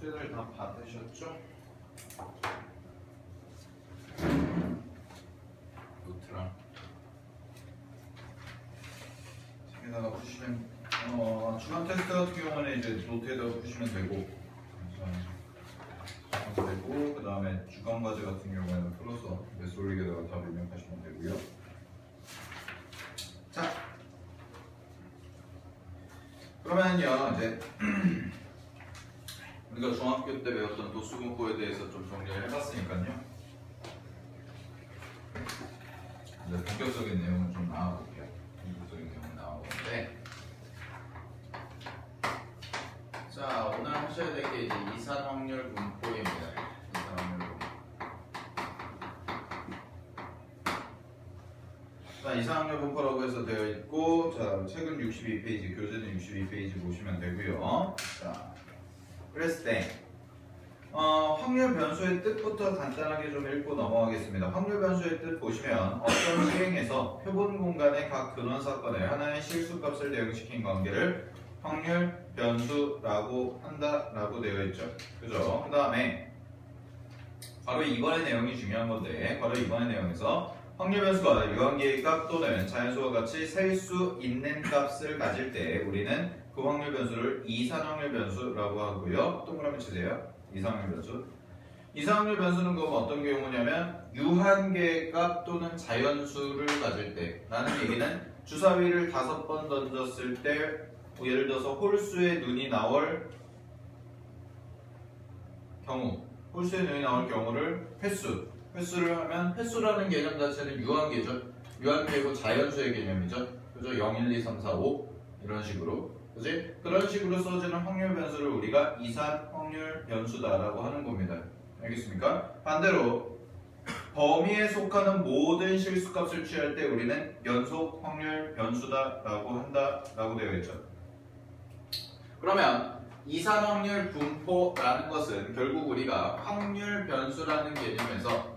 숙제들 다 받으셨죠? 노트랑 책에다가 푸시면 주간 테스트 같은 경우는 이제 노트에다가 푸시면 되고 그 다음에 주간 과제 같은 경우에는 풀어서 메소릭에다가 답 입력하시면 되고요. 자, 그러면요 이제 우리가 중학교 때 배웠던 도수분포에 대해서 좀 정리를 해봤으니까요. 이제 본격적인 내용을 좀 나와볼게요. 본격적인 내용을 나와보는데, 자 오늘 하셔야 될 게 이제 이산 확률 분포입니다. 이산 확률 분포. 자 이산 확률 분포라고 해서 되어 있고, 자 책은 62페이지, 교재는 62페이지 보시면 되고요. 자 그랬을 때 확률 변수의 뜻부터 간단하게 좀 읽고 넘어가겠습니다. 확률 변수의 뜻 보시면 어떤 시행에서 표본 공간의 각 근원 사건에 하나의 실수값을 대응시킨 관계를 확률 변수라고 한다라고 되어 있죠. 그죠? 그 다음에 바로 이번의 내용이 중요한 건데, 바로 이번의 내용에서 확률 변수가 유한계의 값 또는 자연수와 같이 셀 수 있는 값을 가질 때 우리는 그 확률 변수를 이산 확률 변수라고 하고요. 동그라미 치세요. 이산 확률 변수. 이산 확률 변수는 그럼 어떤 경우냐면 유한계의 값 또는 자연수를 가질 때, 라는 얘기는 주사위를 5번 던졌을 때 예를 들어서 홀수의 눈이 나올 경우, 홀수의 눈이 나올 경우를 횟수를 하면, 횟수라는 개념 자체는 유한계죠. 유한계고 자연수의 개념이죠. 그죠? 0, 1, 2, 3, 4, 5 이런 식으로. 그지? 그런 식으로 써지는 확률 변수를 우리가 이산 확률 변수다라고 하는 겁니다. 알겠습니까? 반대로 범위에 속하는 모든 실수값을 취할 때 우리는 연속 확률 변수다라고 한다라고 되어 있죠. 그러면 이산 확률 분포라는 것은 결국 우리가 확률 변수라는 개념에서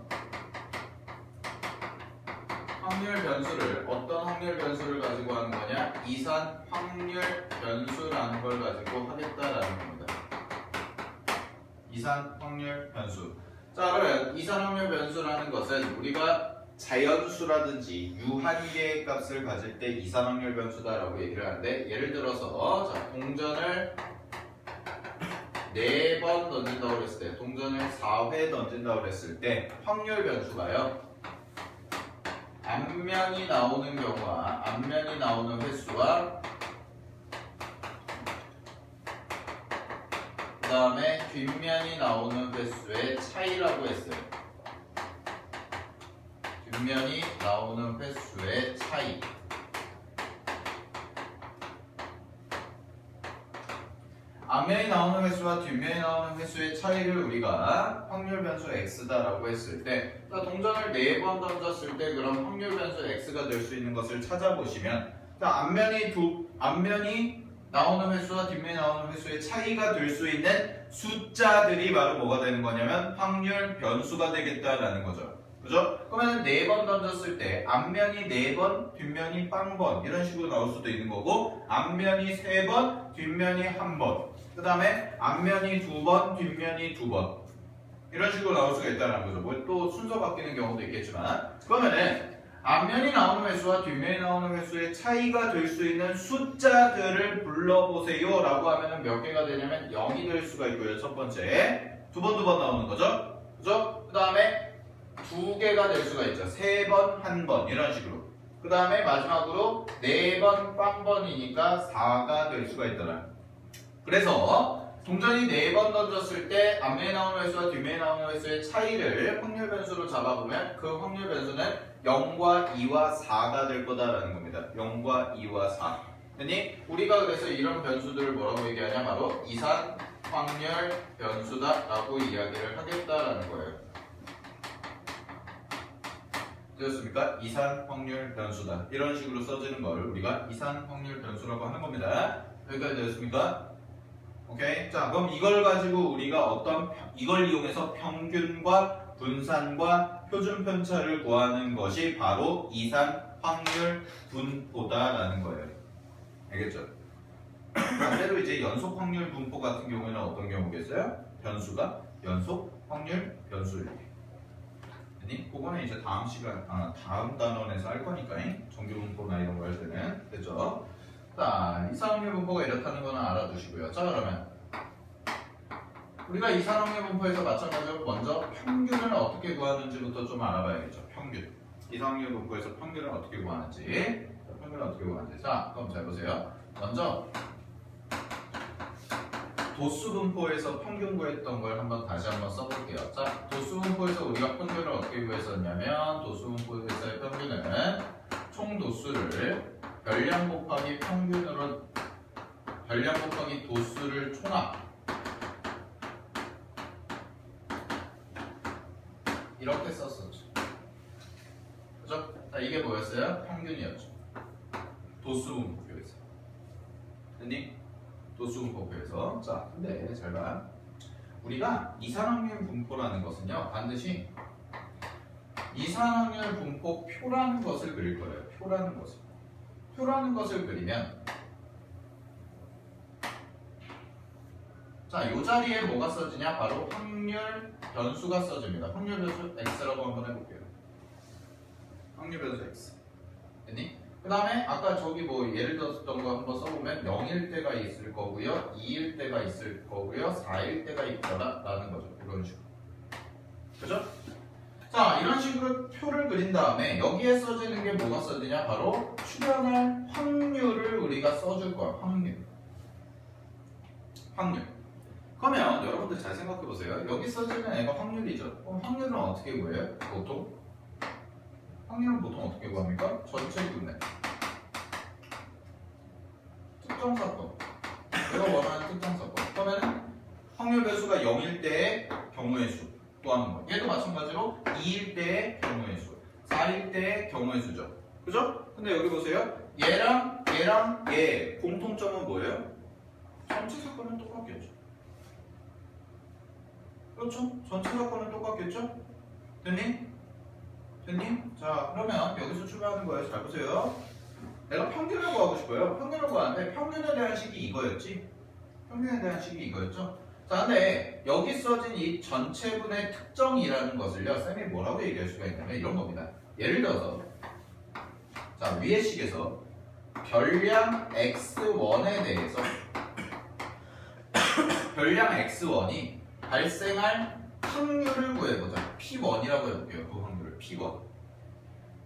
확률 변수를, 어떤 확률 변수를 가지고 하는 거냐? 이산 확률 변수라는 걸 가지고 하겠다라는 겁니다. 이산 확률 변수. 자, 그러면 이산 확률 변수라는 것은 우리가 자연수라든지 유한계의 값을 가질 때 이산 확률 변수다라고 얘기를 하는데, 예를 들어서 자, 동전을 4번 던진다고 그랬을 때, 동전을 4회 던진다고 그랬을 때 확률 변수가요, 앞면이 나오는 경우와 앞면이 나오는 횟수와 그 다음에 뒷면이 나오는 횟수의 차이라고 했어요. 뒷면이 나오는 횟수의 차이. 앞면이 나오는 횟수와 뒷면이 나오는 횟수의 차이를 우리가 확률 변수 x다라고 했을 때, 동전을 4번 던졌을 때 그럼 확률 변수 x가 될 수 있는 것을 찾아보시면, 앞면이 나오는 횟수와 뒷면이 나오는 횟수의 차이가 될 수 있는 숫자들이 바로 뭐가 되는 거냐면 확률 변수가 되겠다라는 거죠. 그죠? 그러면 4번 던졌을 때 앞면이 4번, 뒷면이 빵번 이런 식으로 나올 수도 있는 거고, 앞면이 3번, 뒷면이 1번, 그 다음에 앞면이 2번, 뒷면이 2번 이런 식으로 나올 수가 있다는 거죠. 뭐 또 순서 바뀌는 경우도 있겠지만, 그러면은 앞면이 나오는 횟수와 뒷면이 나오는 횟수의 차이가 될 수 있는 숫자들을 불러보세요 라고 하면은 몇 개가 되냐면 0이 될 수가 있고요. 첫 번째 2번 나오는 거죠. 그죠? 그 다음에 2개가 될 수가 있죠. 3번, 1번 이런 식으로. 그 다음에 마지막으로 4번 빵번이니까 4가 될 수가 있더라. 그래서 동전이 4번 던졌을 때 앞면에 나오는 횟수와 뒷면에 나오는 횟수의 차이를 확률 변수로 잡아보면 그 확률 변수는 0과 2와 4가 될 거다라는 겁니다. 0과 2와 4. 그러니 우리가 그래서 이런 변수들을 뭐라고 얘기하냐? 바로 이산 확률 변수다라고 이야기를 하겠다라는 거예요. 되었습니까? 이산 확률 변수다. 이런 식으로 써지는 걸 우리가 이산 확률 변수라고 하는 겁니다. 여기까지 되었습니까? 오케이. 자, 그럼 이걸 가지고 우리가 이걸 이용해서 평균과 분산과 표준 편차를 구하는 것이 바로 이산 확률 분포다라는 거예요. 알겠죠? 반대로 이제 연속 확률 분포 같은 경우에는 어떤 경우겠어요? 변수가 연속 확률 변수일 때. 그거는 이제 다음 단원에서 할 거니까 정규 분포나 이런 거 할 때는 됐죠? 자, 이산확률 분포가 이렇다는 거는 알아두시고요. 자, 그러면 우리가 이산확률 분포에서 마찬가지로 먼저 평균을 어떻게 구하는지부터 좀 알아봐야겠죠. 평균. 이산확률 분포에서 평균을 어떻게 구하는지. 자, 그럼 잘 보세요. 먼저 도수 분포에서 평균 구했던 걸 다시 한번 써볼게요. 자, 도수 분포에서 우리가 평균을 어떻게 구했었냐면 도수 분포에서의 평균은 총 도수를 별량 곱하기 도수를 총합 이렇게 썼었죠. 그죠? 자, 이게 뭐였어요? 평균이었죠. 도수 분포표에서. 됐니? 도수 분포표에서. 자, 근데 잘 봐. 우리가 이산확률 분포라는 것은요, 반드시 이산확률 분포표라는 것을 그릴 거예요. 표라는 것을 그리면, 자, 이 자리에 뭐가 써지냐? 바로 확률 변수가 써집니다. 확률 변수 x라고 한번 해볼게요. 확률 변수 x. 됐니? 그 다음에 아까 저기 예를 들었던 거 한번 써보면 0일 때가 있을 거고요, 2일 때가 있을 거고요, 4일 때가 있거나라는 거죠. 이런 식으로. 그죠? 자, 이런 식으로 표를 그린 다음에 여기에 써지는 게 뭐가 써지냐? 바로 출현할 확률을 우리가 써줄 거야. 확률. 그러면 여러분들 잘 생각해 보세요. 여기 써지는 애가 확률이죠. 그럼 확률은 어떻게 구해요? 확률은 보통 어떻게 구합니까? 전체 분해. 특정 사건. 내가 원하는 특정 사건. 그러면 확률 배수가 0일 때의 경우의 수 구하는 거. 얘도 마찬가지로 2일 때의 경우의 수, 4일 때의 경우의 수죠. 그죠? 근데 여기 보세요. 얘랑 얘 공통점은 뭐예요? 전체 사건은 똑같겠죠. 그렇죠? 전체 사건은 똑같겠죠? 됐니? 자, 그러면 여기서 출발하는 거예요. 잘 보세요. 내가 평균을 구하고 싶어요. 평균을 구하는데 평균에 대한 식이 이거였지? 자, 근데 여기 써진 이 전체분의 특정이라는 것을요, 쌤이 뭐라고 얘기할 수가 있냐면 이런 겁니다. 예를 들어서, 자, 위의 식에서 별량 x1에 대해서 별량 x1이 발생할 확률을 구해보자. P1이라고 해볼게요. 그 확률을 P1.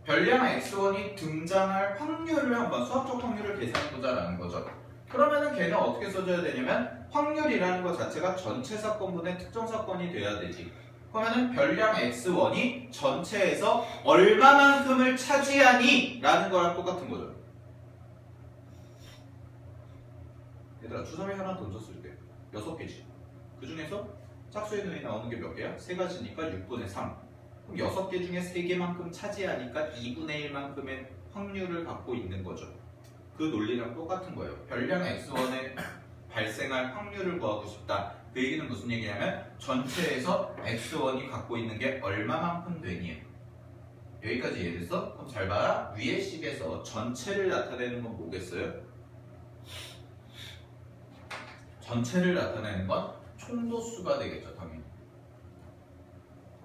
별량 x1이 등장할 확률을 한번 수학적 확률을 계산해보자라는 거죠. 그러면은 걔는 어떻게 써줘야 되냐면 확률이라는 것 자체가 전체 사건분의 특정 사건이 돼야 되지. 그러면은 별량 x1이 전체에서 얼마만큼을 차지하니? 라는 거랑 똑같은 거죠. 얘들아, 주사위 하나 던졌을 때 6개지. 그 중에서 짝수의 눈이 나오는 게 몇 개야? 3가지니까 6분의 3. 그럼 6개 중에 3개만큼 차지하니까 2분의 1만큼의 확률을 갖고 있는 거죠. 그 논리랑 똑같은 거예요. 별량 x1에 발생할 확률을 구하고 싶다. 그 얘기는 무슨 얘기냐면 전체에서 x1이 갖고 있는 게 얼마만큼 되니? 여기까지 이해됐어? 그럼 잘 봐라. 위의 식에서 전체를 나타내는 건 뭐겠어요? 전체를 나타내는 건 총도수가 되겠죠, 당연히.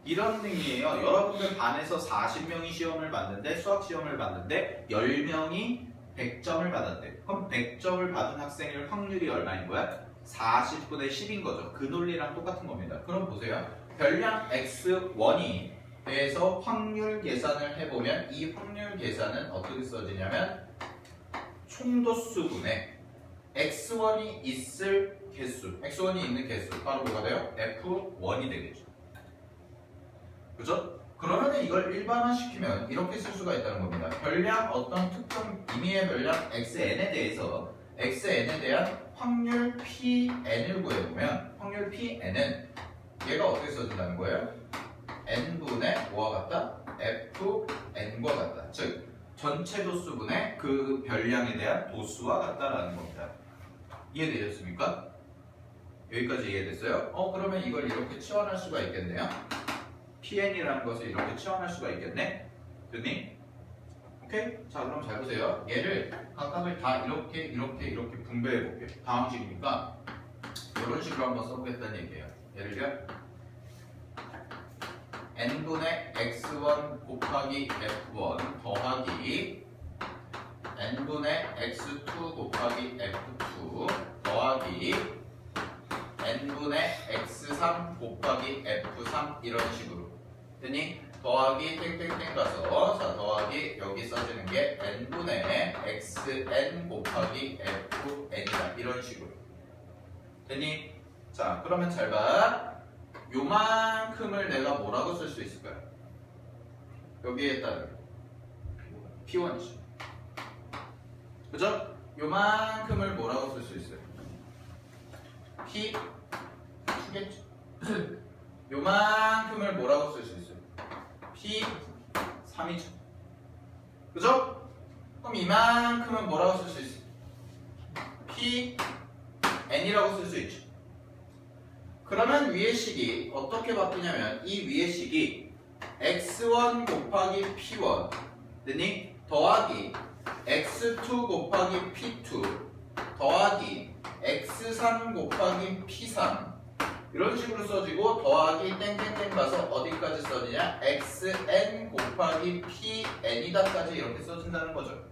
이런 의미예요. 여러분들 반에서 40명이 시험을 봤는데, 수학 시험을 봤는데 10명이 100점을 받았대. 그럼 100점을 받은 학생일 확률이 얼마인 거야? 40분의 10인 거죠. 그 논리랑 똑같은 겁니다. 그럼 보세요. 별량 x1이 대해서 확률 계산을 해보면 이 확률 계산은 어떻게 써지냐면 총도수분의 x1이 있을 개수, x1이 있는 개수, 바로 뭐가 돼요? f1이 되겠죠. 그죠? 그러면 이걸 일반화시키면 이렇게 쓸 수가 있다는 겁니다. 별량 어떤 특정 임의의 별량 xn에 대해서 xn에 대한 확률 pn을 구해보면 확률 pn은 얘가 어떻게 써진다는 거예요? n분의 뭐와 같다? fn과 같다. 즉 전체 도수분의 그 별량에 대한 도수와 같다라는 겁니다. 이해되셨습니까? 여기까지 이해됐어요? 그러면 이걸 이렇게 치환할 수가 있겠네요. PN이라는 것을 이렇게 치환할 수가 있겠네. 됐니? 오케이? 자, 그럼 잘 보세요. 얘를 각각을 다 이렇게 분배해 볼게요. 다항식이니까 이런 식으로 한번 써보겠다는 얘기예요. 예를 들어 n분의 x1 곱하기 f1 더하기 n분의 x2 곱하기 f2 더하기 n분의 x3 곱하기 f3 이런 식으로 됐니? 더하기 땡땡땡 가서 자 더하기 여기 써지는 게 n분의 xn 곱하기 fn이다 이런 식으로 됐니? 자 그러면 잘 봐. 요만큼을 내가 뭐라고 쓸 수 있을까요? 여기에 따른 P1이죠. 그죠? 요만큼을 뭐라고 쓸 수 있어요? P2겠죠? 요만큼을 뭐라고 쓸 수 있어요? P3이죠. 그죠? 그럼 이만큼은 뭐라고 쓸 수 있어요? PN이라고 쓸 수 있죠. 그러면 위의 식이 어떻게 바뀌냐면 이 위의 식이 x1 곱하기 p1 됐니? 더하기 x2 곱하기 p2 더하기 x3 곱하기 p3 이런 식으로 써지고 더하기 땡땡땡 가서 어디까지 써지냐? xn 곱하기 pn이다까지 이렇게 써진다는 거죠.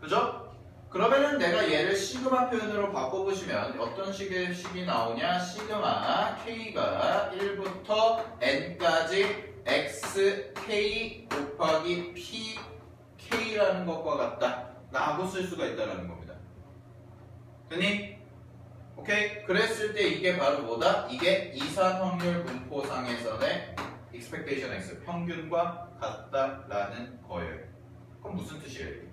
그죠? 그러면은 내가 얘를 시그마 표현으로 바꿔보시면 어떤 식의 식이 나오냐? 시그마 k가 1부터 n까지 xk 곱하기 pk라는 것과 같다 라고 쓸 수가 있다는 겁니다. 됐니? 오케이? 그랬을 때 이게 바로 뭐다? 이게 이산 확률 분포상에서의 expectation x 평균과 같다라는 거예요. 그럼 무슨 뜻이에요? 이게?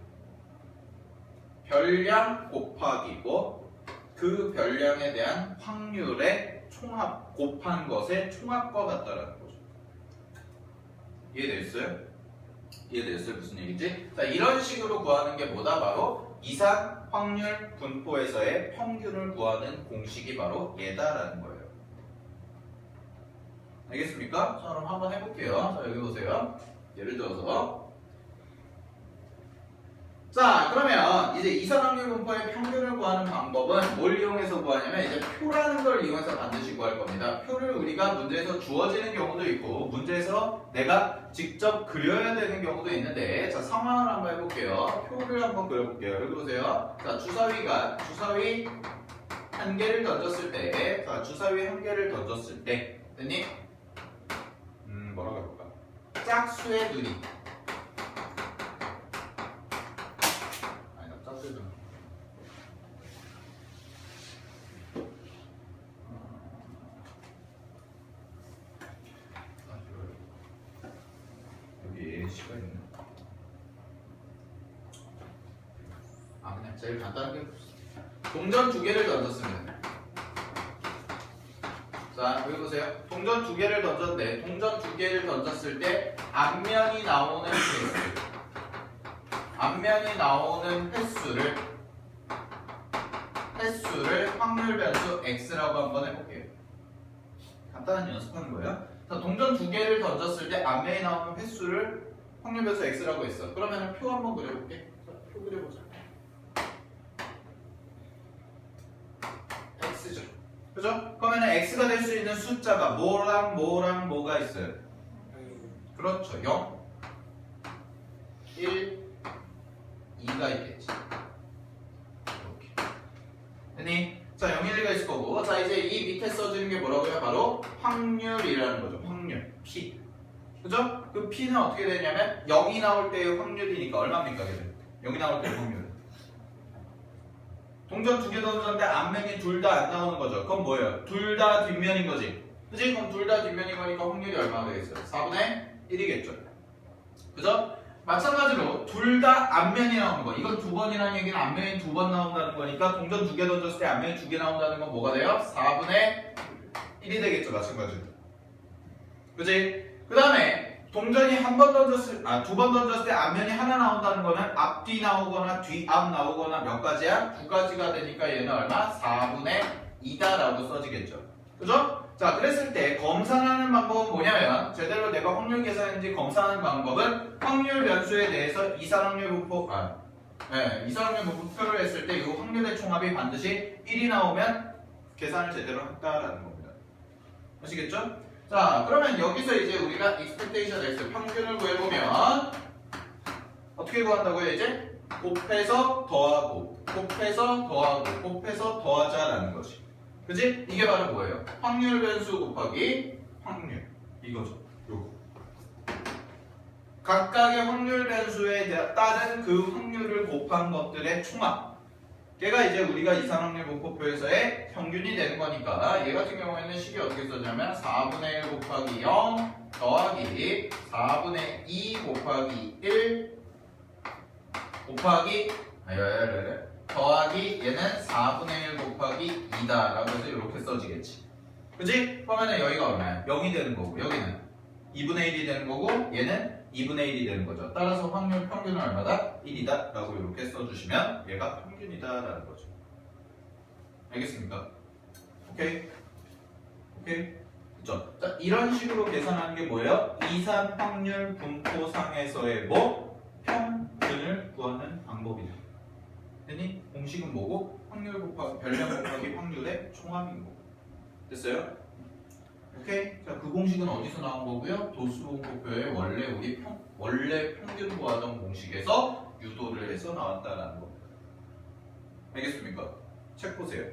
별량 곱하기고 그 별량에 대한 확률의 총합 곱한 것의 총합과 같다라는 거죠. 이해됐어요? 이해됐어요? 무슨 얘기지? 자, 이런 식으로 구하는 게 뭐다? 바로 이산 확률 분포에서의 평균을 구하는 공식이 바로 얘다라는 거예요. 알겠습니까? 자, 그럼 한번 해볼게요. 자, 여기 보세요. 예를 들어서 자 그러면 이제 이산 확률 분포의 평균을 구하는 방법은 뭘 이용해서 구하냐면 이제 표라는 걸 이용해서 반드시 구할 겁니다. 표를 우리가 문제에서 주어지는 경우도 있고 문제에서 내가 직접 그려야 되는 경우도 있는데 자 상황을 한번 해볼게요. 표를 한번 그려볼게요. 여기 보세요. 자 주사위 한 개를 던졌을 때 자 주사위 한 개를 던졌을 때 됐니? 뭐라고 해볼까? 짝수의 눈이 시가 있네. 그냥 제일 간단하게 동전 두 개를 던졌습니다. 자 여기 보세요. 동전 두 개를 던졌는데 동전 두 개를 던졌을 때 앞면이 나오는 횟수를 확률 변수 x라고 한번 해볼게요. 간단한 연습하는 거예요. 자, 동전 두 개를 던졌을 때 앞면이 나오는 횟수를 확률 변수 x라고 했어. 그러면 표 한번 그려볼게. 자, 표 그려보자. x죠. 그죠? 그러면 x가 될 수 있는 숫자가 뭐랑 뭐가 있어요? 그렇죠. 0, 1, 2가 있겠지. 이렇게. 됐니? 자, 0, 1, 2가 있을 거고. 자, 이제 이 밑에 써지는 게 뭐라고요? 바로 확률이라는 거죠. 확률. P. 그죠? 그 P는 어떻게 되냐면 0이 나올 때의 확률이니까 얼마입니까? 0이 나올 때의 확률. 동전 두 개 던졌는데 앞면이 둘 다 안 나오는 거죠. 그건 뭐예요? 둘 다 뒷면인 거지. 그지? 그럼 둘 다 뒷면인 거니까 확률이 얼마나 되겠어요? 4분의 1이겠죠. 그죠? 마찬가지로 둘 다 앞면이 나오는 거. 이건 두 번이라는 얘기는 앞면이 두 번 나온다는 거니까 동전 두 개 던졌을 때 앞면이 두 개 나온다는 건 뭐가 돼요? 4분의 1이 되겠죠. 마찬가지로. 그지? 그 다음에 동전이 두 번 던졌을 때 앞면이 하나 나온다는 거는 앞뒤 나오거나 뒤앞 나오거나 몇 가지야? 두 가지가 되니까 얘는 얼마? 4분의 2다라고 써지겠죠. 그죠? 자, 그랬을 때 검산하는 방법은 뭐냐면 제대로 내가 확률 계산인지 검산하는 방법은 확률 변수에 대해서 이산확률 분포 이산확률 분포표를 했을 때 이 확률의 총합이 반드시 1이 나오면 계산을 제대로 했다라는 겁니다. 아시겠죠? 자, 그러면 여기서 이제 우리가 expectation x 평균을 구해보면 어떻게 구한다고요? 이제 곱해서 더하고 곱해서 더하고 곱해서 더하자라는 거지. 그지? 이게 바로 뭐예요? 확률 변수 곱하기 확률 이거죠. 요거. 각각의 확률 변수에 따른 그 확률을 곱한 것들의 총합. 걔가 이제 우리가 이산확률 분포표에서의 평균이 되는 거니까 얘 같은 경우에는 식이 어떻게 써냐면 4분의 1 곱하기 0 더하기 4분의 2 곱하기 1 곱하기 더하기 얘는 4분의 1 곱하기 2다 라고 해서 이렇게 써지겠지. 그치? 그러면 여기가 얼마야? 0이 되는 거고 여기는 2분의 1이 되는 거고 얘는 2분의 1이 되는 거죠. 따라서 확률 평균은 얼마다? 1이다 라고 이렇게 써주시면 얘가 평균이다 라는 거죠. 알겠습니까? 오케이? 오케이? 그쵸? 자, 이런 식으로 계산하는 게 뭐예요? 이산 확률 분포상에서의 뭐? 평균을 구하는 방법이다. 됐니? 공식은 뭐고? 확률 곱하기 별량 곱하기 확률의 총합인 거고. 됐어요? 오케이? 자, 그 공식은 어디서 나온 거고요? 도수분포표의 원래 평균 구하던 공식에서 유도를 해서 나왔다라는 겁니다. 알겠습니까? 책 보세요.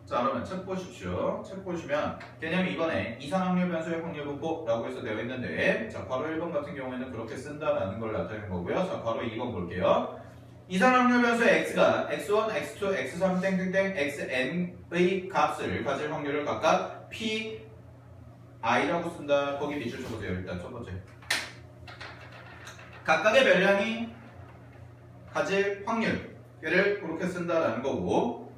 자, 그러면 책 보십시오. 책 보시면 개념이 이번에 이산확률 변수의 확률 분포라고 해서 되어 있는데 자, 괄호 1번 같은 경우에는 그렇게 쓴다라는 걸 나타내는 거고요. 자, 괄호 2번 볼게요. 이산확률 변수의 x가 x1, x2, x3 땡땡땡 xn의 값을 가질 확률을 각각 p i라고 쓴다. 거기 밑줄 쳐보세요. 일단 첫 번째. 각각의 별량이 가질 확률을 그렇게 쓴다라는 거고.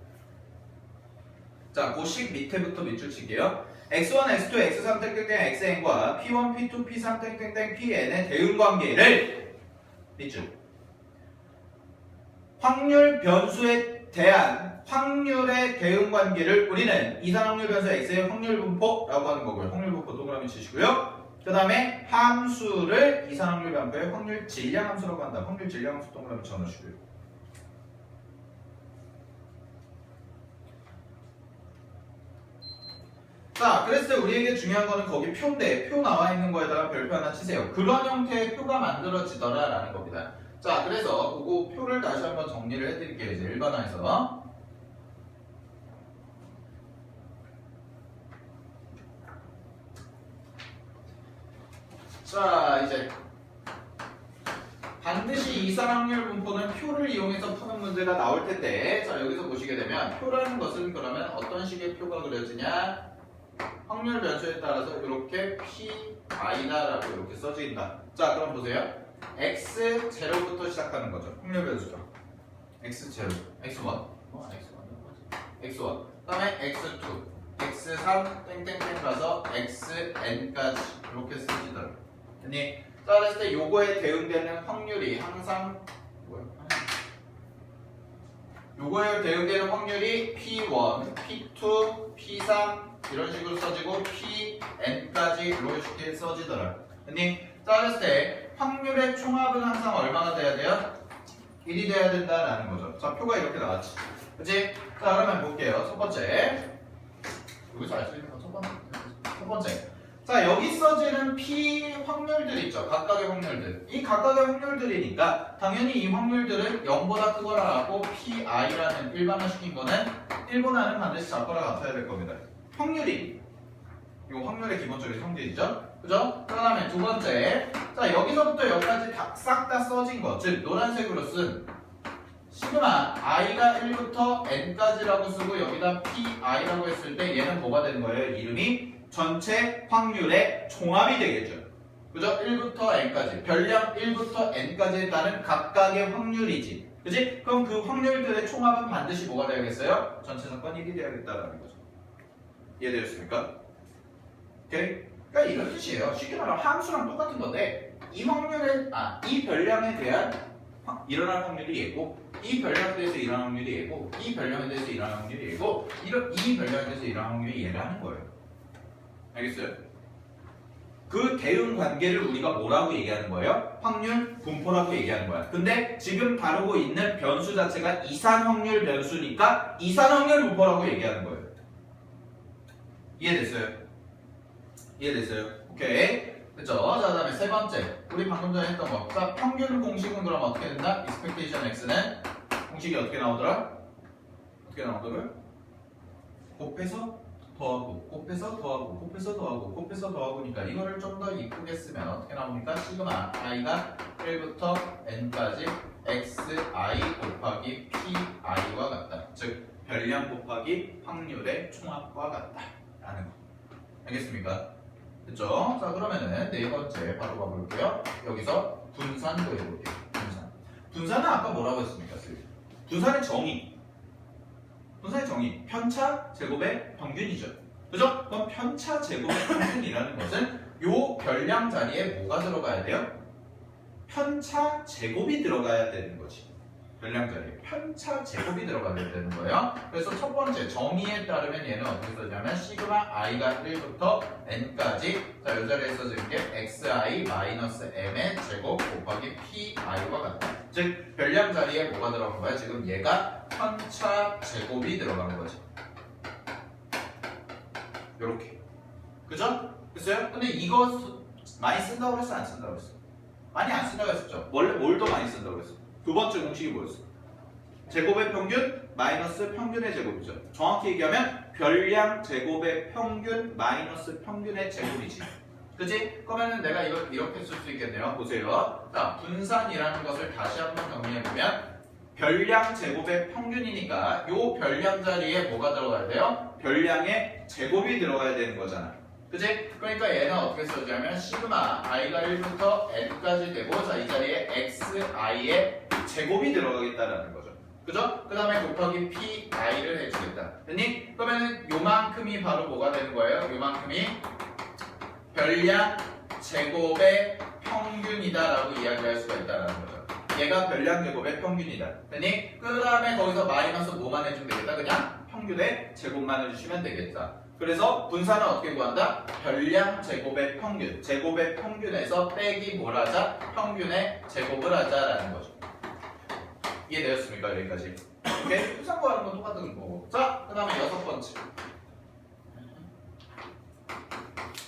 자, 고식 밑에부터 밑줄 칠게요. x1, x2, x3 땡땡땡 xn과 p1, p2, p3 땡땡땡 pn의 대응 관계를 밑줄. 확률 변수에 대한 확률의 대응 관계를 우리는 이산확률 변수 x의 확률 분포라고 하는 거고요. 확률 분포 동그라미 치시고요. 그 다음에 함수를 이산확률 분포의 확률 질량 함수라고 한다. 확률 질량 함수 동그라미 쳐놓으시고요. 자, 그랬을 때 우리에게 중요한 거는 거기 표인데 표 나와 있는 거에다가 별표 하나 치세요. 그런 형태의 표가 만들어지더라 라는 겁니다. 자, 그래서 그거 표를 다시 한번 정리를 해드릴게요. 이제 일반화해서. 자, 이제 반드시 이산확률 분포는 표를 이용해서 푸는 문제가 나올 텐데 자, 여기서 보시게 되면 표라는 것은 그러면 어떤 식의 표가 그려지냐 확률 변수에 따라서 이렇게 PI다라고 이렇게 써진다. 자, 그럼 보세요. x0부터 시작하는 거죠. 확률 변수죠. x0, x1, x1, 그 다음에 x2, x3, 땡땡땡 가서 xn까지 이렇게 쓰시더라. 아니, 자, 그랬을 때 요거에 대응되는 확률이 항상 뭐야? 요거에 대응되는 확률이 p1, p2, p3 이런 식으로 써지고 pn까지 이렇게 써지더라. 아니, 자, 그랬을 때 확률의 총합은 항상 얼마나 돼야 돼요? 1이 돼야 된다라는 거죠. 자, 표가 이렇게 나왔지. 그치? 자, 그러면 볼게요. 첫 번째. 여기서 알 수 있는 건 첫 번째. 자, 여기 써지는 P 확률들 있죠. 각각의 확률들. 이 각각의 확률들이니까 당연히 이 확률들은 0보다 크거나 같고 PI라는 일반화시킨 거는 1보다는 반드시 작거나 같아야 될 겁니다. 확률이. 이거 확률의 기본적인 성질이죠. 그죠? 그 다음에 두 번째. 자, 여기서부터 여기까지 싹 다 써진 거. 즉, 노란색으로 쓴 시그마 i가 1부터 n까지라고 쓰고 여기다 pi라고 했을 때 얘는 뭐가 되는 거예요? 이름이 전체 확률의 총합이 되겠죠. 그죠? 1부터 n까지. 별량 1부터 n까지에 따른 각각의 확률이지. 그지? 그럼 그 확률들의 총합은 반드시 뭐가 되야겠어요? 전체 사건 1이 되야겠다라는 거죠. 이해되셨습니까? 오케이? 그러니까 이런 뜻이에요. 쉽게 말하면 함수랑 똑같은 건데 이 확률에 이 별량에 대한 일어날 확률이 얘고 이 별량에 대해서 일어날 확률이 얘고 이 별량에 대해서 일어날 확률이 얘고 이 별량에 대해서 일어날 확률이 얘라는 거예요. 알겠어요? 그 대응 관계를 우리가 뭐라고 얘기하는 거예요? 확률 분포라고 얘기하는 거야. 근데 지금 다루고 있는 변수 자체가 이산 확률 변수니까 이산 확률 분포라고 얘기하는 거예요. 이해됐어요? 이해됐어요? 오케이. 됐죠? 자, 그 다음에 세 번째. 우리 방금 전에 했던 거. 자, 평균 공식은 그럼 어떻게 된다? expectation x는 공식이 어떻게 나오더라? 어떻게 나오더라? 곱해서 더하고, 곱해서 더하고, 곱해서 더하고, 곱해서 더하고니까 이거를 좀 더 이쁘게 쓰면 어떻게 나옵니까? 시그마 i가 1부터 n까지 xi 곱하기 pi와 같다. 즉, 별량 곱하기 확률의 총합과 같다. 라는 거. 알겠습니까? 됐죠? 자, 그러면은 네 번째 바로 가볼게요. 여기서 분산도 해볼게요. 분산은 아까 뭐라고 했습니까? 분산의 정의. 분산의 정의. 편차 제곱의 평균이죠. 그죠? 그럼 편차 제곱의 평균이라는 것은 요 별량 자리에 뭐가 들어가야 돼요? 편차 제곱이 들어가야 되는 거지. 별량 자리에 편차 제곱이 들어가야 되는 거예요. 그래서 첫 번째 정의에 따르면 얘는 어떻게 써냐면 시그마 i가 1부터 n까지 자, 이 자리에 써진 게 xi-m의 제곱 곱하기 pi와 같다. 즉 별량 자리에 뭐가 들어간 거야? 지금 얘가 편차 제곱이 들어간 거지. 요렇게. 그죠? 됐어요? 근데 이거 많이 쓴다고 했어? 안 쓴다고 했어? 많이 안 쓴다고 했었죠? 원래 뭘 더 많이 쓴다고 했어? 두 번째 공식이 뭐였어? 제곱의 평균 마이너스 평균의 제곱이죠. 정확히 얘기하면 별량 제곱의 평균 마이너스 평균의 제곱이지. 그치? 그러면은 내가 이걸 이렇게 쓸 수 있겠네요. 보세요. 자, 분산이라는 것을 다시 한번 정리해보면 별량 제곱의 평균이니까 요 별량 자리에 뭐가 들어가야 돼요? 별량의 제곱이 들어가야 되는 거잖아. 그치? 그러니까 얘는 어떻게 써지냐면 시그마 i가 1부터 n까지 되고 자, 이 자리에 xi의 제곱이 들어가겠다라는 거죠. 그죠? 그 다음에 곱하기 pi를 해주겠다. 됐니? 그러면은 요만큼이 바로 뭐가 되는 거예요? 요만큼이 별량 제곱의 평균이다라고 이야기할 수가 있다는 거죠. 얘가 별량 제곱의 평균이다. 됐니? 그 다음에 거기서 마이너스 뭐만 해주면 되겠다? 그냥 평균의 제곱만 해주시면 되겠다. 그래서 분산은 어떻게 구한다? 별량 제곱의 평균. 제곱의 평균에서 빼기 뭘 하자? 평균의 제곱을 하자라는 거죠. 이해되었습니까? 여기까지. 오케이? 분산 구하는 건 똑같은 거고. 자, 그 다음에 여섯 번째.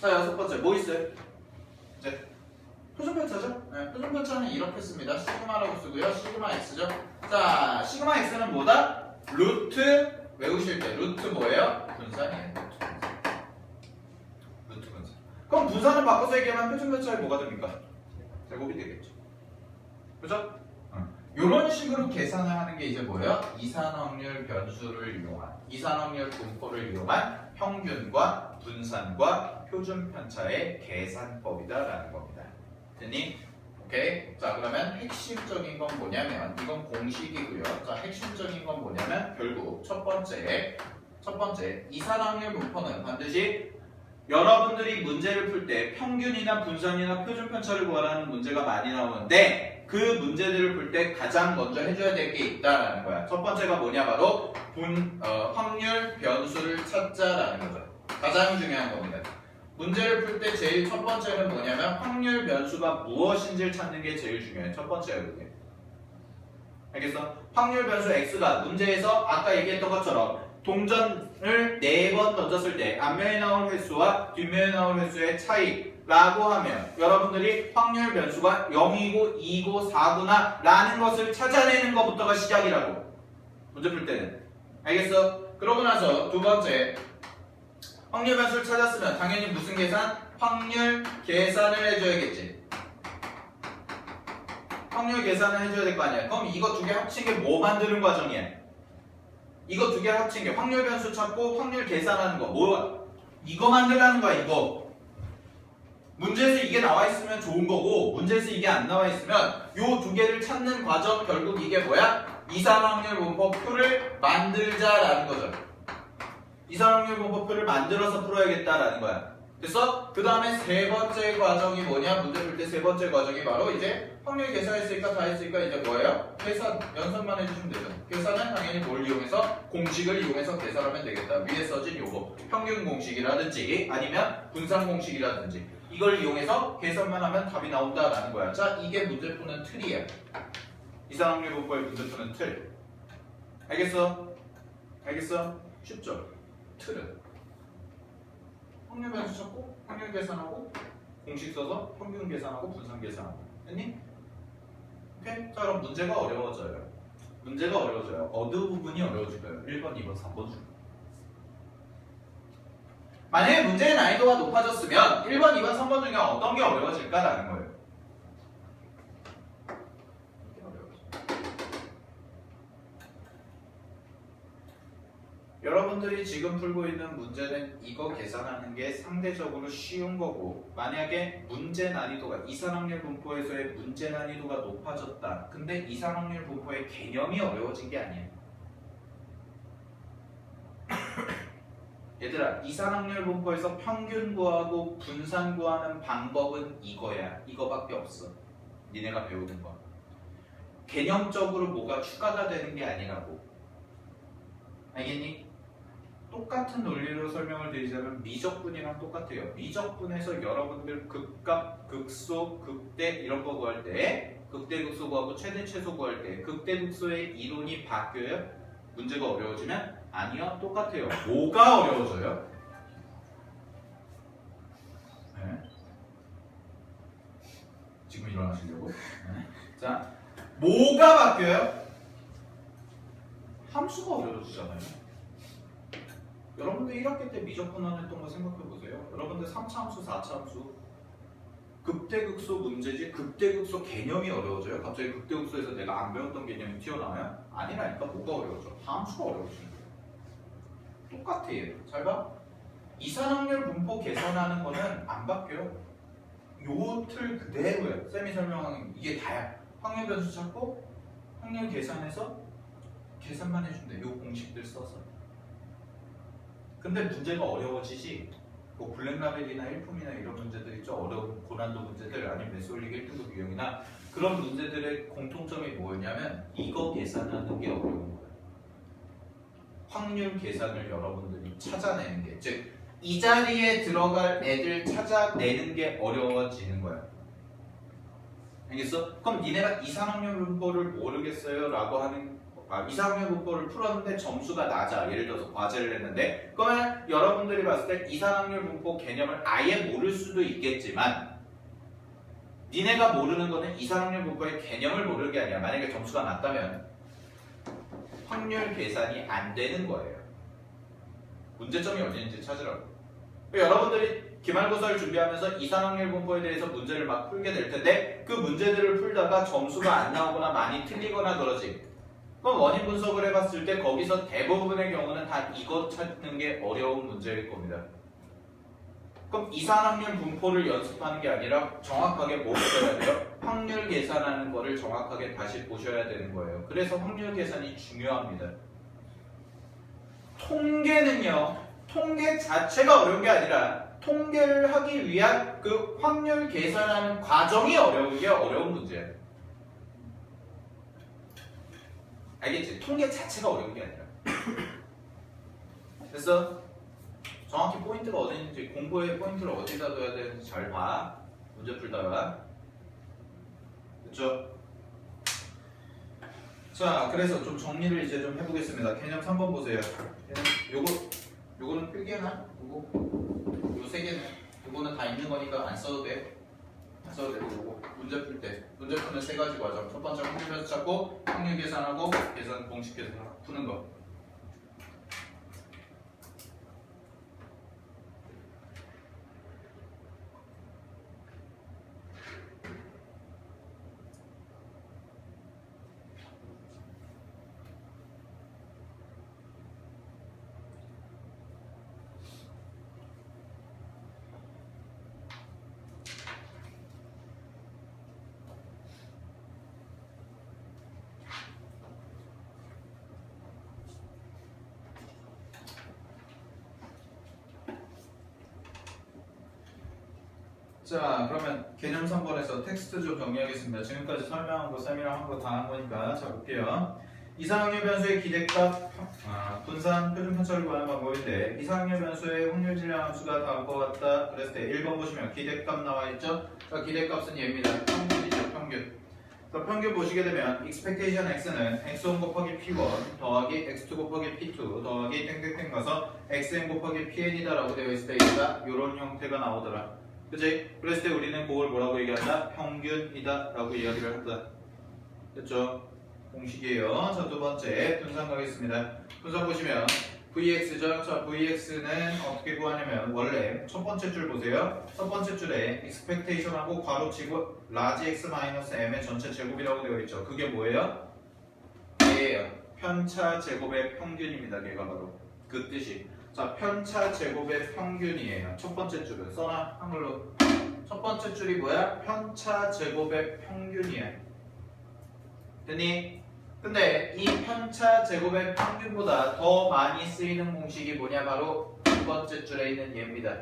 자, 여섯 번째. 뭐 있어요? 이제 표준편차죠? 네, 표준편차는 이렇게 씁니다. 시그마라고 쓰고요. 시그마 x죠. 자, 시그마 x는 뭐다? 루트 외우실 때 루트 뭐예요? 분산이에요. 루트 분산. 그럼 분산을 바꿔서 얘기하면 표준편차에 뭐가 됩니까? 제곱이 되겠죠. 그죠? 이런 식으로 계산을 하는 게 이제 뭐예요? 이산확률 변수를 이용한, 이산확률 분포를 이용한 평균과 분산과 표준편차의 계산법이다라는 겁니다. 됐니? 오케이? 자, 그러면 핵심적인 건 뭐냐면 이건 공식이고요. 자, 핵심적인 건 뭐냐면 결국 첫 번째 이산확률 분포는 반드시 여러분들이 문제를 풀 때 평균이나 분산이나 표준편차를 구하라는 문제가 많이 나오는데 그 문제들을 풀 때 가장 먼저 해줘야 될 게 있다라는 거야. 첫 번째가 뭐냐? 바로 확률 변수를 찾자라는 거죠. 가장 중요한 겁니다. 문제를 풀 때 제일 첫 번째는 뭐냐면 확률 변수가 무엇인지를 찾는 게 제일 중요해. 첫 번째예요, 그게. 알겠어? 확률 변수 x가 문제에서 아까 얘기했던 것처럼 동전을 4번 던졌을 때 앞면에 나올 횟수와 뒷면에 나올 횟수의 차이라고 하면 여러분들이 확률 변수가 0이고 2고 4구나 라는 것을 찾아내는 것부터가 시작이라고. 문제 풀 때는. 알겠어? 그러고 나서 두 번째 확률 변수를 찾았으면 당연히 무슨 계산? 확률 계산을 해줘야겠지. 확률 계산을 해줘야 될 거 아니야. 그럼 이거 두 개 합친 게 뭐 만드는 과정이야? 이거 두 개 합친 게 확률 변수 찾고 확률 계산하는 거. 뭐야? 이거 만들라는 거야, 이거. 문제에서 이게 나와 있으면 좋은 거고 문제에서 이게 안 나와 있으면 요 두 개를 찾는 과정 결국 이게 뭐야? 이산확률 분포표를 만들자라는 거죠. 이산확률 분포표를 만들어서 풀어야겠다라는 거야. 됐어? 그 다음에 세 번째 과정이 뭐냐? 문제 풀 때 세 번째 과정이 바로 이제 확률 계산했으니까 다 했으니까 이제 뭐예요? 계산, 연산만 해주시면 되죠. 계산은 당연히 뭘 이용해서? 공식을 이용해서 계산하면 되겠다. 위에 써진 요거 평균 공식이라든지 아니면 분산 공식이라든지 이걸 이용해서 계산만 하면 답이 나온다라는 거야. 자, 이게 문제 푸는 틀이야. 이상확률 분포의 문제 푸는 틀. 알겠어? 알겠어? 쉽죠? 틀은 확률 변수 찾고 확률 계산하고 공식 써서 평균 계산하고 분산 계산하고 했니? 오케이? 자, 그럼 문제가 어려워져요. 문제가 어려워져요. 어느 부분이 어려워질까요? 1번, 2번, 3번 중. 만약에 문제의 난이도가 높아졌으면 1번, 2번, 3번 중에 어떤 게 어려워질까라는 거예요. 여러분들이 지금 풀고 있는 문제는 이거 계산하는 게 상대적으로 쉬운 거고, 만약에 문제 난이도가 이산확률 분포에서의 문제 난이도가 높아졌다. 근데 이산확률 분포의 개념이 어려워진 게 아니야. 얘들아, 이산확률 분포에서 평균 구하고 분산 구하는 방법은 이거야. 이거밖에 없어. 니네가 배우는 거. 개념적으로 뭐가 추가가 되는 게 아니라고. 알겠니? 똑같은 논리로 설명을 드리자면 미적분이랑 똑같아요. 미적분에서 여러분들 극값, 극소, 극대 이런 거 구할 때 극대 극소 구하고 최대 최소 구할 때 극대 극소의 이론이 바뀌어요? 문제가 어려워지면? 아니요, 똑같아요. 뭐가 어려워져요? 네. 지금 일어나시려고? 네. 자, 뭐가 바뀌어요? 함수가 어려워지잖아요. 여러분들 1학기 때 미적분원 했던 거 생각해보세요. 여러분들 3차 함수, 4차 함수 극대극소 문제지 극대극소 개념이 어려워져요? 갑자기 극대극소에서 내가 안 배웠던 개념이 튀어나와요? 아니라니까. 뭐가 어려워져? 함수가 어려워지는 거예요. 똑같아 얘도. 잘 봐. 이산확률 분포 계산하는 거는 안 바뀌어요. 요 틀 그대로야. 쌤이 설명한 이게 다야. 확률 변수 찾고 확률 계산해서 계산만 해준대. 요 공식들 써서. 근데 문제가 어려워지지. 뭐 블랙라벨이나 일품이나 이런 문제들 있죠. 어려운 고난도 문제들 아니면 메솔릭 1등급 유형이나 그런 문제들의 공통점이 뭐였냐면 이거 계산하는 게 어려운 거야. 확률 계산을 여러분들이 찾아내는 게, 즉 이 자리에 들어갈 애들 찾아내는 게 어려워지는 거야. 알겠어? 그럼 니네가 이산확률 분포를 모르겠어요 라고 하는 이산확률 분포를 풀었는데 점수가 낮아. 예를 들어서 과제를 했는데 그러면 여러분들이 봤을 때 이산확률 분포 개념을 아예 모를 수도 있겠지만 니네가 모르는 거는 이산확률 분포의 개념을 모르는 게 아니야. 만약에 점수가 낮다면 확률 계산이 안 되는 거예요. 문제점이 어디 있는지 찾으라고. 여러분들이 기말고사를 준비하면서 이산확률 분포에 대해서 문제를 막 풀게 될 텐데 그 문제들을 풀다가 점수가 안 나오거나 많이 틀리거나 그러지. 그럼 원인 분석을 해봤을 때 거기서 대부분의 경우는 다 이거 찾는 게 어려운 문제일 겁니다. 그럼 이산확률 분포를 연습하는 게 아니라 정확하게 뭐 보셔야 돼요? 확률 계산하는 거를 정확하게 다시 보셔야 되는 거예요. 그래서 확률 계산이 중요합니다. 통계는요, 통계 자체가 어려운 게 아니라 통계를 하기 위한 그 확률 계산하는 과정이 어려운 게 어려운 문제예요. 알겠지? 통계 자체가 어려운 게 아니라. 됐어? 정확히 포인트가 어디 있는지, 공부의 포인트를 어디다 둬야 되는지 잘 봐. 문제 풀다가. 그쵸? 자, 그래서 좀 정리를 이제 좀 해보겠습니다. 개념 3번 보세요. 요거는 필기나? 요 세 개는? 요거는 다 있는 거니까 안 써도 돼. 안 써도 되고, 요거 문제 풀 때. 문제 푸는 세 가지 과정. 첫 번째 확률 변수 찾고, 확률 계산하고, 계산 공식 계산 푸는 거. 자, 그러면 개념 3번에서 텍스트 좀 정리하겠습니다. 지금까지 설명한 거, 세미나한 거 다 한 거니까. 자, 볼게요. 이상확률 변수의 기대값, 분산, 표준 편차를 구하는 방법인데, 이상확률 변수의 확률 질량 함수가 다음과 같다. 그랬을 때 1번 보시면 기대값 나와 있죠? 자, 기대값은 얘입니다. 평균이죠, 평균. 자, 평균 보시게 되면, expectation x는 x1 곱하기 p1 더하기 x2 곱하기 p2 더하기 땡땡땡 가서 xn 곱하기 pn이다 라고 되어 있을 때, 얘가 이런 형태가 나오더라. 그치? 그랬을 때 우리는 그걸 뭐라고 얘기한다? 평균이다 라고 이야기를 한다. 됐죠? 공식이에요. 자, 두 번째 분산 가겠습니다. 분산 보시면 Vx죠. 자, Vx는 어떻게 구하냐면 원래 첫 번째 줄 보세요. 첫 번째 줄에 expectation하고 괄호치고 large x m의 전체 제곱이라고 되어 있죠. 그게 뭐예요? 얘예요. 편차 제곱의 평균입니다. 걔가 바로 그 뜻이. 자, 편차 제곱의 평균이에요. 첫 번째 줄은 써놔 한글로. 첫 번째 줄이 뭐야? 편차 제곱의 평균이야. 됐니? 근데 이 편차 제곱의 평균보다 더 많이 쓰이는 공식이 뭐냐? 바로 두 번째 줄에 있는 얘입니다.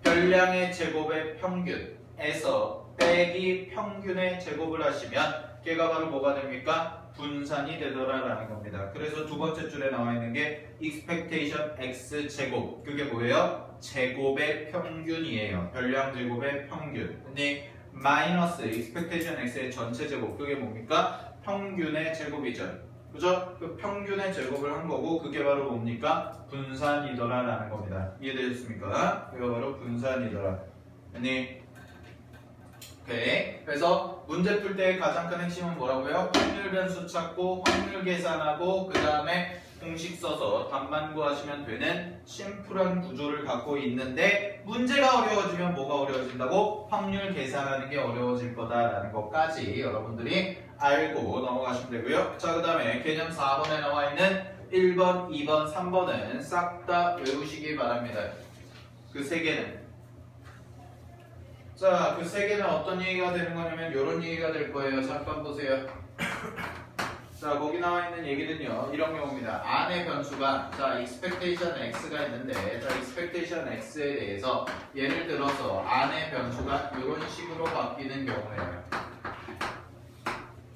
별량의 제곱의 평균에서 빼기 평균의 제곱을 하시면 걔가 바로 뭐가 됩니까? 분산이 되더라라는 겁니다. 그래서 두 번째 줄에 나와 있는 게 expectation x 제곱. 그게 뭐예요? 제곱의 평균이에요. 별량 제곱의 평균. 근데 마이너스 expectation x의 전체 제곱. 그게 뭡니까? 평균의 제곱이죠. 그죠? 그 평균의 제곱을 한 거고 그게 바로 뭡니까? 분산이더라라는 겁니다. 이해되셨습니까? 그게 바로 분산이더라. 아니, 오케이. 그래서 문제 풀 때 가장 큰 핵심은 뭐라고요? 확률 변수 찾고 확률 계산하고 그 다음에 공식 써서 답만 구하시면 되는 심플한 구조를 갖고 있는데 문제가 어려워지면 뭐가 어려워진다고? 확률 계산하는 게 어려워질 거다라는 것까지 여러분들이 알고 넘어가시면 되고요. 자, 그 다음에 개념 4번에 나와 있는 1번, 2번, 3번은 싹 다 외우시기 바랍니다. 그 세 개는. 자, 그 세 개는 어떤 얘기가 되는 거냐면 이런 얘기가 될 거예요. 잠깐 보세요. 자, 거기 나와 있는 얘기는요. 이런 경우입니다. 안의 변수가 자, expectation x가 있는데 자, expectation x에 대해서 예를 들어서 안의 변수가 이런 식으로 바뀌는 경우예요.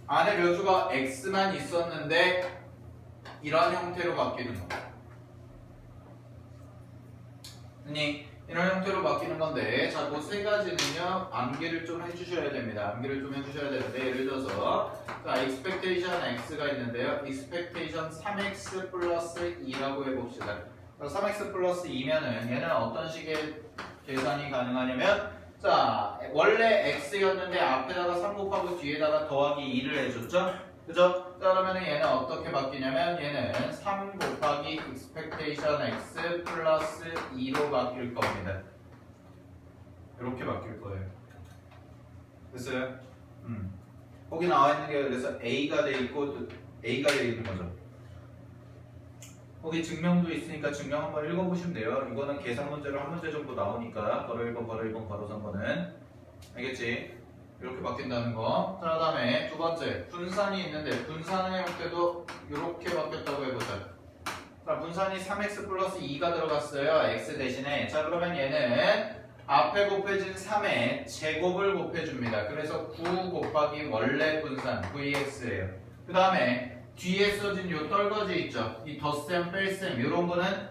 안의 변수가 x만 있었는데 이런 형태로 바뀌는 거. 아니, 이런 형태로 바뀌는 건데 자, 그 세 가지는요 암기를 좀 해주셔야 됩니다. 암기를 좀 해주셔야 되는데 예를 들어서 자, expectation x가 있는데요. expectation 3x 플러스 2라고 해봅시다. 3x 플러스 2면은 얘는 어떤 식의 계산이 가능하냐면 자, 원래 x였는데 앞에다가 3 곱하고 뒤에다가 더하기 2를 해줬죠? 그죠? 자, 그러면 얘는 어떻게 바뀌냐면 얘는 3 곱하기 expectation x 플러스 2로 바뀔 겁니다. 이렇게 바뀔 거예요. 됐어요? 거기 나와 있는 게 그래서 a가 돼 있고 a가 돼 있는 거죠. 거기 증명도 있으니까 증명 한번 읽어보시면 돼요. 이거는 계산 문제로 한 문제 정도 나오니까 괄호 1번, 괄호 1번, 괄호 3번은 알겠지? 이렇게 바뀐다는 거. 자, 그 다음에 두 번째 분산이 있는데 분산의 형태도 이렇게 바뀌었다고 해보자. 자, 분산이 3x 플러스 2가 들어갔어요. x 대신에. 자, 그러면 얘는 앞에 곱해진 3에 제곱을 곱해줍니다. 그래서 9 곱하기 원래 분산 vx예요. 그 다음에 뒤에 써진 요 떨거지 있죠? 이 덧셈, 뺄셈 이런 거는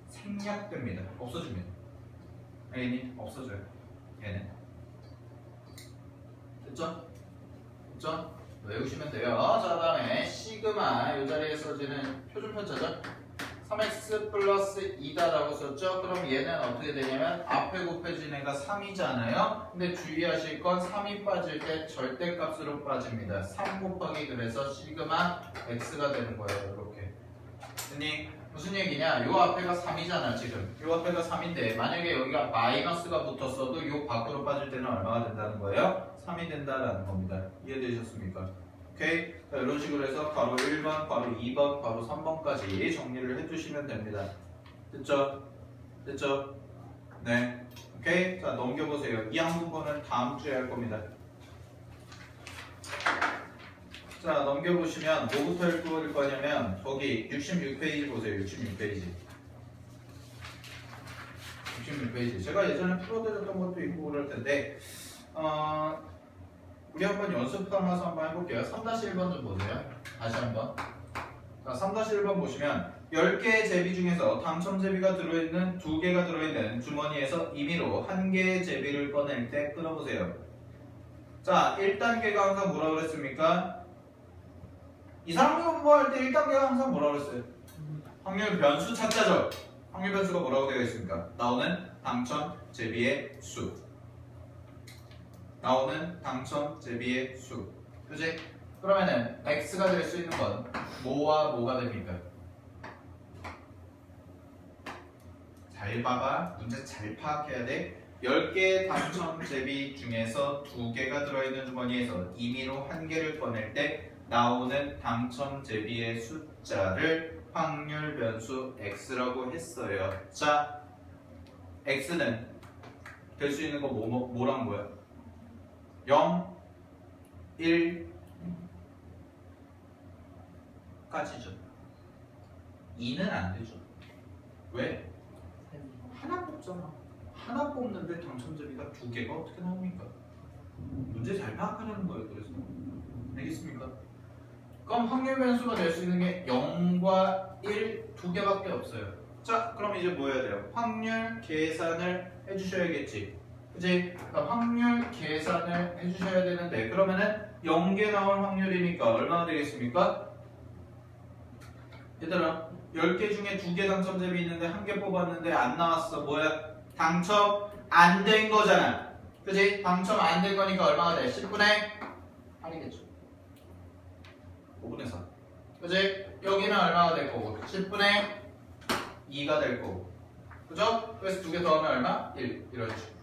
생략됩니다. 없어집니다. 알겠니? 없어져요. 얘는. 됐죠? 됐죠? 외우시면 돼요. 자, 그 다음에 시그마 이 자리에 써지는 표준 편차죠? 3x 플러스 2다라고 썼죠? 그럼 얘는 어떻게 되냐면 앞에 곱해진 애가 3이잖아요? 근데 주의하실 건 3이 빠질 때 절대값으로 빠집니다. 3 곱하기 그래서 시그마 x가 되는 거예요. 이렇게. 됐니? 무슨 얘기냐? 요 앞에가 3이잖아 지금. 요 앞에가 3인데 만약에 여기가 마이너스가 붙었어도 요 밖으로 빠질 때는 얼마가 된다는 거예요? 3이 된다라는 겁니다. 이해되셨습니까? 오케이? 자, 이런 식으로 해서 괄호 1번, 괄호 2번, 괄호 3번까지 정리를 해주시면 됩니다. 됐죠? 됐죠? 네. 오케이? 자, 넘겨보세요. 이 한 부분은 다음 주에 할 겁니다. 자, 넘겨보시면 뭐부터 읽을 거냐면 거기 66페이지 보세요. 66페이지. 66페이지. 제가 예전에 풀어드렸던 것도 있고 그럴 텐데, 우리 한번 연습 삼아서 한번 해볼게요. 3-1번 좀 보세요. 다시 한번. 자, 3-1번 보시면 10개의 제비 중에서 당첨 제비가 들어있는 2개가 들어있는 주머니에서 임의로 1개의 제비를 꺼낼 때 끊어보세요. 자, 1단계가 항상 뭐라 그랬습니까? 이상한 공부할 때 1단계가 항상 뭐라 그랬어요? 확률 변수 찾자죠. 확률 변수가 뭐라고 되어 있습니까? 나오는 당첨 제비의 수. 나오는 당첨 제비의 수. 그지? 그러면은 x가 될 수 있는 건 뭐와 뭐가 됩니까? 잘 봐봐. 문제 잘 파악해야 돼. 10개의 당첨 제비 중에서 2개가 들어있는 주머니에서 임의로 1개를 꺼낼 때 나오는 당첨 제비의 숫자를 확률 변수 x라고 했어요. 자, x는 될 수 있는 거 뭐랑 뭐야? 0, 1, 까지죠. 2는 안 되죠. 왜? 하나 뽑잖아. 하나 뽑는데 당첨제비가 2개가 어떻게 나옵니까? 문제 잘 파악하라는 거예요. 그래서 알겠습니까? 그럼 확률 변수가 될 수 있는 게 0과 1 2개밖에 없어요. 자, 그럼 이제 뭐 해야 돼요? 확률 계산을 해주셔야겠지. 그치? 그럼 확률 계산을 해주셔야 되는데 그러면은 0개 나올 확률이니까 얼마나 되겠습니까? 얘들아, 10개 중에 2개 당첨제비 있는데 1개 뽑았는데 안 나왔어. 뭐야? 당첨 안 된 거잖아. 그치? 당첨 안 된 거니까 얼마가 돼? 10분의 8이겠죠. 5분의 4. 그치? 여기는 얼마가 될 거고? 10분의 2가 될 거고. 그죠? 그래서 2개 더하면 얼마? 1. 이런 식으로.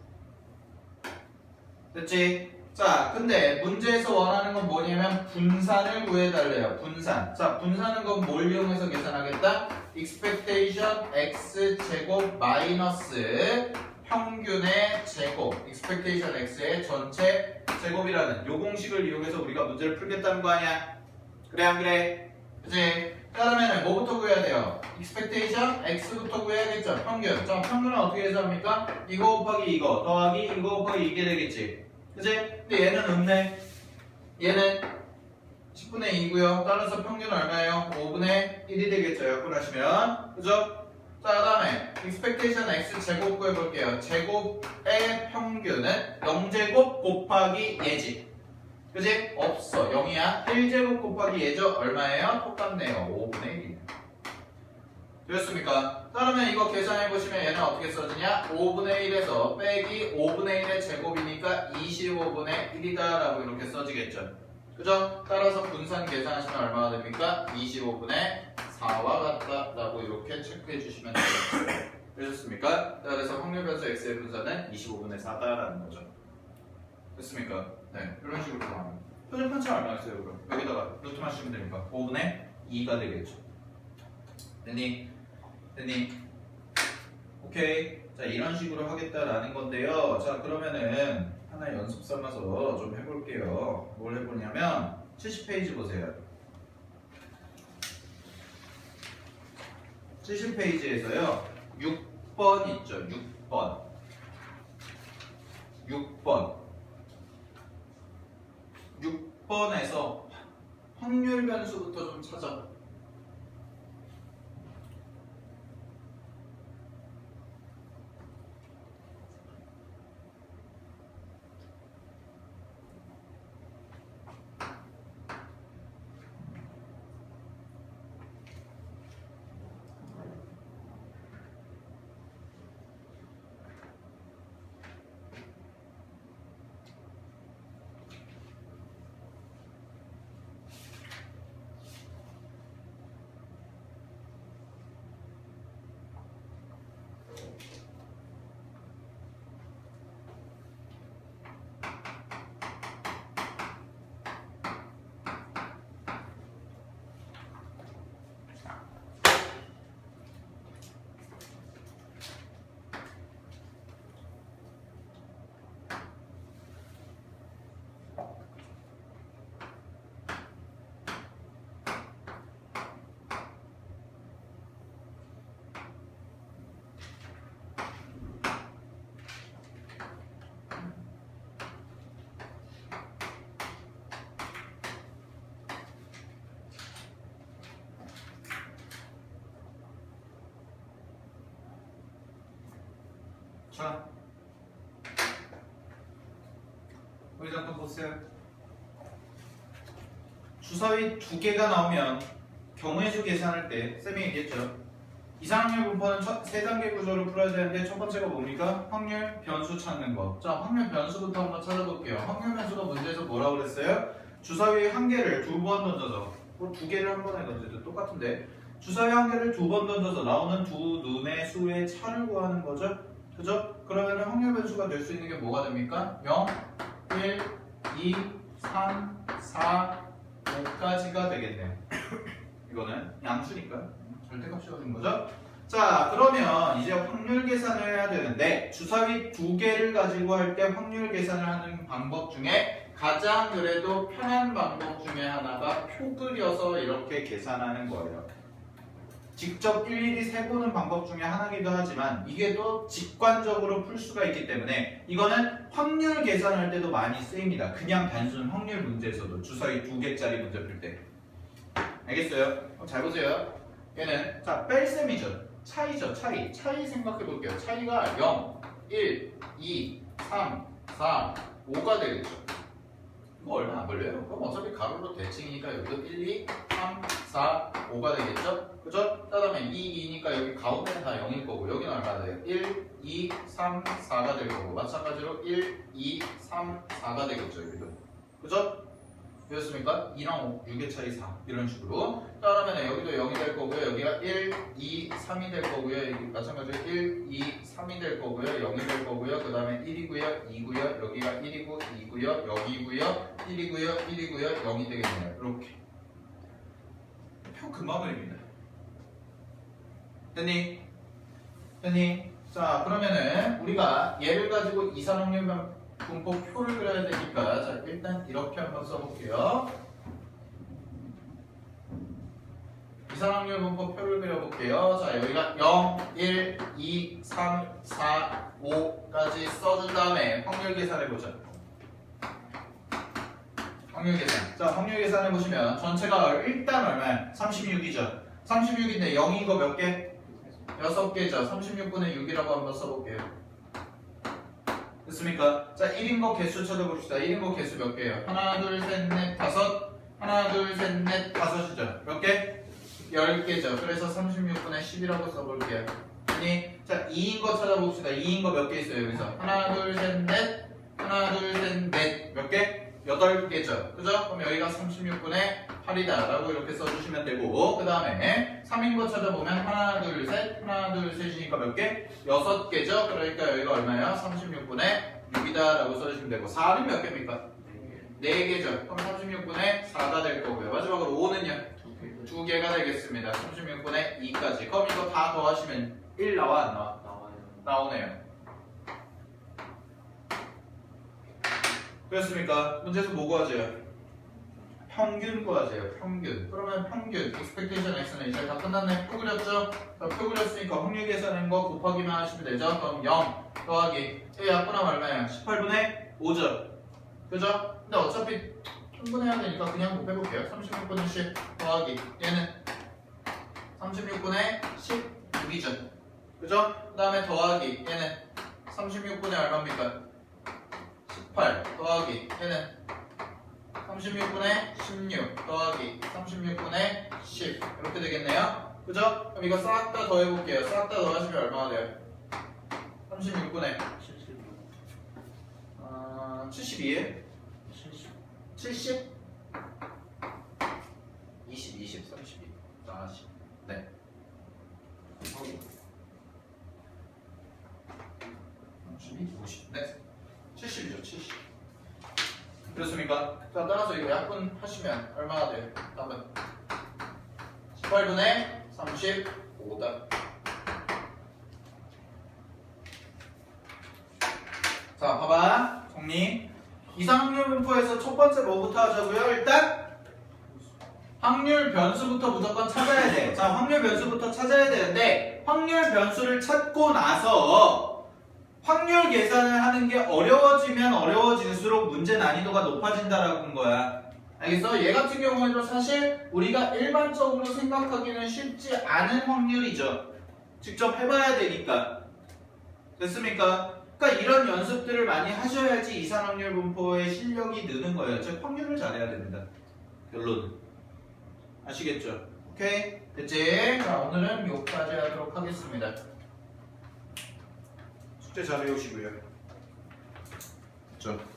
됐지? 자, 근데 문제에서 원하는 건 뭐냐면 분산을 구해달래요. 분산. 자, 분산은 건 뭘 이용해서 계산하겠다? expectation x제곱 마이너스 평균의 제곱 expectation x의 전체 제곱이라는 요 공식을 이용해서 우리가 문제를 풀겠다는 거 아니야? 그래 안 그래? 그치? 그러면은 뭐부터 구해야 돼요? expectation x부터 구해야겠죠? 평균. 자, 평균은 어떻게 해서 합니까? 이거 곱하기 이거 더하기 이거 곱하기 이게 되겠지? 그치? 근데 얘는 없네. 얘는 10분의 2고요. 따라서 평균은 얼마예요? 5분의 1이 되겠죠. 약분하시면. 그죠? 자, 그 다음에 expectation x 제곱 구해볼게요. 제곱의 평균은 0제곱 곱하기 예지. 그치? 없어. 0이야. 1제곱 곱하기 예죠? 얼마예요? 똑같네요. 5분의 1이네. 되었습니까? 그러면 이거 계산해보시면 얘는 어떻게 써지냐? 5분의 1에서 빼기 5분의 1의 제곱이니까 25분의 1이다 라고 이렇게 써지겠죠. 그죠? 따라서 분산 계산하시면 얼마가 됩니까? 25분의 4와 같다 라고 이렇게 체크해 주시면 되겠죠. 되셨습니까? 그래서 확률 변수 x의 분산은 25분의 4다 라는 거죠. 됐습니까? 네, 이런 식으로 구하면 표준 편차 얼마였어요? 그럼 여기다가 루트 마시면 되니까 5분의 2가 되겠죠. 됐니? 오케이. 자, 이런 식으로 하겠다라는 건데요. 자, 그러면은 하나 연습 삼아서 좀 해볼게요. 뭘 해보냐면 70페이지 보세요. 70페이지에서요 6번 있죠. 6번에서 확률 변수부터 좀 찾아. 자, 우리 잠깐 보세요. 주사위 2개가 나오면 경우의 수 계산할 때 쌤이 얘기했죠. 이상확률 분포는 3단계 구조로 풀어야 되는데 첫 번째가 뭡니까? 확률 변수 찾는 거. 자, 확률 변수부터 한번 찾아볼게요. 확률 변수가 문제에서 뭐라고 그랬어요? 주사위 1개를 2번 던져서 2개를 한 번에 던져도 똑같은데 주사위 1개를 2번 던져서 나오는 두 눈의 수의 차를 구하는 거죠. 그죠? 그러면 확률 변수가 될 수 있는 게 뭐가 됩니까? 0, 1, 2, 3, 4, 5까지가 되겠네요. 이거는 양수니까 절대값이 얻은 거죠. 자, 그러면 이제 확률 계산을 해야 되는데 주사위 2개를 가지고 할 때 확률 계산을 하는 방법 중에 가장 그래도 편한 방법 중에 하나가 표 그려서 이렇게 계산하는 거예요. 직접 일일이 세보는 방법 중에 하나이기도 하지만 이게 또 직관적으로 풀 수가 있기 때문에 이거는 확률 계산할 때도 많이 쓰입니다. 그냥 단순 확률 문제에서도 주사위 2개짜리 문제 풀 때. 알겠어요? 잘 보세요. 얘는 자 뺄셈이죠. 차이죠. 차이 생각해 볼게요. 차이가 0, 1, 2, 3, 4, 5가 되겠죠. 이거 얼마 안 걸려요. 그럼 어차피 가로로 대칭이니까 여기도 1, 2, 3, 4, 5가 되겠죠? 그죠? 그 다음에 2, 2니까 여기 가운데는 다 0일 거고 여기는 얼마나 돼요? 1, 2, 3, 4가 될 거고 마찬가지로 1, 2, 3, 4가 되겠죠. 여기도. 그죠? 되었습니까? 2랑 5, 6의 차이 4 이런 식으로. 자, 그러면 여기도 0이 될 거고요. 여기가 1, 2, 3이 될 거고요. 여기 마찬가지로 1, 2, 3이 될 거고요. 0이 될 거고요. 그 다음에 1이고요. 2고요. 여기가 1이고 2고요. 여기고요. 1이고요. 1이고요. 0이 되겠네요. 이렇게. 표 금방 그립니다. 됐니? 됐니? 자, 그러면은 우리가 얘를 가지고 이산확률 분포 표를 그려야 되니까 자 일단 이렇게 한번 써볼게요. 이산확률 분포 표를 그려볼게요. 자 여기가 0, 1, 2, 3, 4, 5까지 써준 다음에 확률 계산해보자. 확률 계산. 자 확률 계산해보시면 전체가 일단 얼마야? 36이죠. 36인데 0인 거 몇 개? 6개죠. 36분의 6이라고 한번 써볼게요. 됐습니까? 자, 1인 거 개수 찾아봅시다. 1인 거 개수 몇 개예요? 하나, 둘, 셋, 넷, 다섯. 하나, 둘, 셋, 넷, 다섯이죠. 몇 개? 10개죠. 그래서 36분의 10이라고 써볼게요. 아니, 자, 2인 거 찾아봅시다. 2인 거 몇 개 있어요, 여기서? 하나, 둘, 셋, 넷. 하나, 둘, 셋, 넷. 몇 개? 8개죠. 그죠? 그럼 여기가 36분의 8이다. 라고 이렇게 써주시면 되고, 그 다음에 3인 거 찾아보면 하나, 둘, 셋. 하나, 둘, 셋이니까 몇 개? 6개죠? 그러니까 여기가 얼마예요? 36분의 6이다. 라고 써주시면 되고, 4는 몇 개입니까? 4개죠. 그럼 36분의 4가 될 거고요. 마지막으로 5는요? 2개가 되겠습니다. 36분의 2까지. 그럼 이거 다 더하시면 1 나와 안 나와? 나오네요. 그렇습니까? 문제에서 뭐 구하세요? 평균 구하세요. 평균. 그러면 평균 expectation x는 이제 다 끝났네. 표 그렸죠? 표 그렸으니까 확률 계산한 거 곱하기만 하시면 되죠. 그럼 0 더하기 1 약분하면 얼마예요? 18분의 5죠. 그죠? 근데 어차피 충분해야 되니까 그냥 곱해볼게요. 36분의 10 더하기 얘는 36분의 16이죠. 그죠? 그 다음에 더하기 얘는 36분의 얼마입니까? 18 더하기 얘는 36분의 16 더하기 36분의 10 이렇게 되겠네요. 그죠? 그럼 이거 싹 다 더해볼게요. 싹 다 더하시면 얼마가 돼요? 36분의 72에 70 20 20 32 40 네 32 50 네 70이죠 70 그렇습니까? 자 따라서 이거 약분 하시면 얼마나 돼요? 답은 18분의 35다. 자 봐봐 정리. 이상확률 분포에서 첫 번째 뭐부터 하자고요? 일단 확률 변수부터 무조건 찾아야 돼. 자 확률 변수부터 찾아야 되는데 확률 변수를 찾고 나서 확률 계산을 하는 게 어려워지면 어려워질수록 문제 난이도가 높아진다라고 한 거야. 알겠어? 얘 같은 경우에도 사실 우리가 일반적으로 생각하기는 쉽지 않은 확률이죠. 직접 해봐야 되니까. 됐습니까? 그러니까 이런 연습들을 많이 하셔야지 이산확률 분포의 실력이 느는 거예요. 즉 확률을 잘해야 됩니다. 결론 아시겠죠? 오케이? 됐지? 자, 오늘은 여기까지 하도록 하겠습니다. 숙제 잘 해오시고요. 그렇죠?